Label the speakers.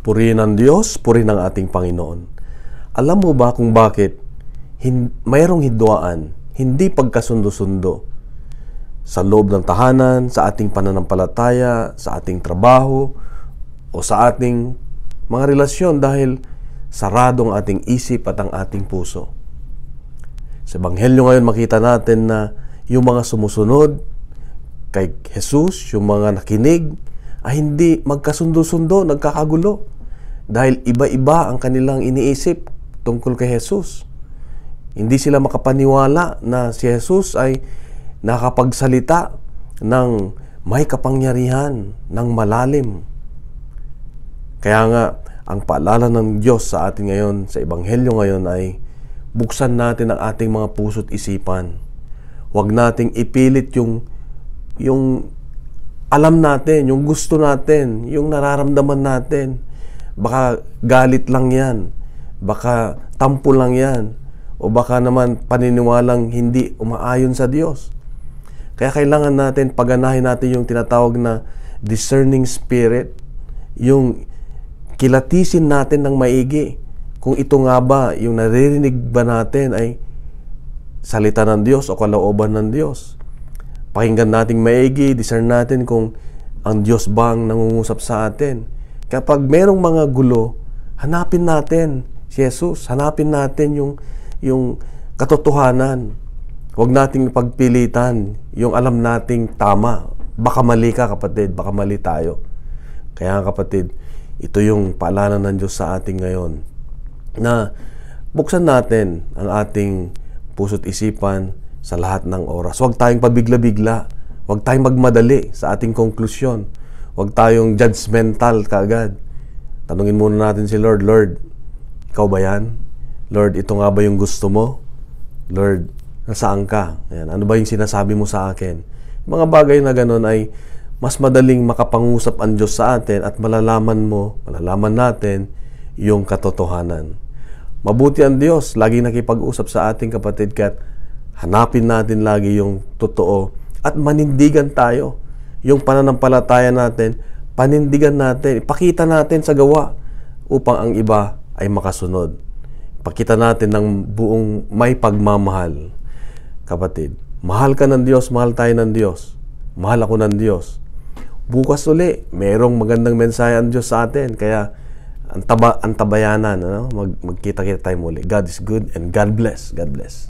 Speaker 1: Purihin ang Diyos, purihin ang ating Panginoon. Alam mo ba kung bakit mayroong hidwaan, hindi pagkasundo-sundo sa loob ng tahanan, sa ating pananampalataya, sa ating trabaho, o sa ating mga relasyon dahil sarado ang ating isip at ang ating puso? Sa Ebanghelyo ngayon makita natin na yung mga sumusunod kay Jesus, yung mga nakinig, ay hindi magkasundo-sundo, nagkakagulo. Dahil iba-iba ang kanilang iniisip tungkol kay Jesus. Hindi sila makapaniwala na si Jesus ay nakapagsalita ng may kapangyarihan, ng malalim. Kaya nga, ang paalala ng Diyos sa atin ngayon, sa Ebanghelyo ngayon ay buksan natin ang ating mga puso't isipan. Huwag nating ipilit yung alam natin, yung gusto natin, yung nararamdaman natin. Baka galit lang yan, baka tampo lang yan, o baka naman paniniwalang hindi umaayon sa Diyos. Kaya kailangan natin paganahin natin yung tinatawag na discerning spirit, yung kilatisin natin ng maigi kung ito nga ba, yung naririnig ba natin ay salita ng Diyos o kalooban ng Diyos. Pakinggan nating maigi, discern natin kung ang Diyos ba ang nangungusap sa atin. Kapag merong mga gulo, hanapin natin si Jesus, hanapin natin yung katotohanan. Huwag nating pagpilitan yung alam nating tama. Baka mali ka, kapatid, baka mali tayo. Kaya kapatid, ito yung paalala ng Diyos sa atin ngayon, na buksan natin ang ating puso't isipan sa lahat ng oras. Huwag tayong pabigla-bigla. Huwag tayong magmadali sa ating konklusyon. Huwag tayong judgmental kaagad. Tanungin muna natin si Lord, Lord, ikaw ba yan? Lord, ito nga ba yung gusto mo? Lord, nasaan ka? Ayan, ano ba yung sinasabi mo sa akin? Mga bagay na ganun ay mas madaling makapangusap ang Diyos sa atin at malalaman natin yung katotohanan. Mabuti ang Diyos, lagi nakipag-usap sa ating kapatid, kaya't hanapin natin lagi yung totoo at manindigan tayo. Yung pananampalataya natin, panindigan natin, ipakita natin sa gawa upang ang iba ay makasunod. Ipakita natin ng buong may pagmamahal. Kapatid, mahal ka ng Diyos, mahal tayo ng Diyos. Mahal ako ng Diyos. Bukas uli, mayroong magandang mensahe ang Diyos sa atin. Kaya, ang tabayanan, magkita-kita tayo muli. God is good and God bless. God bless.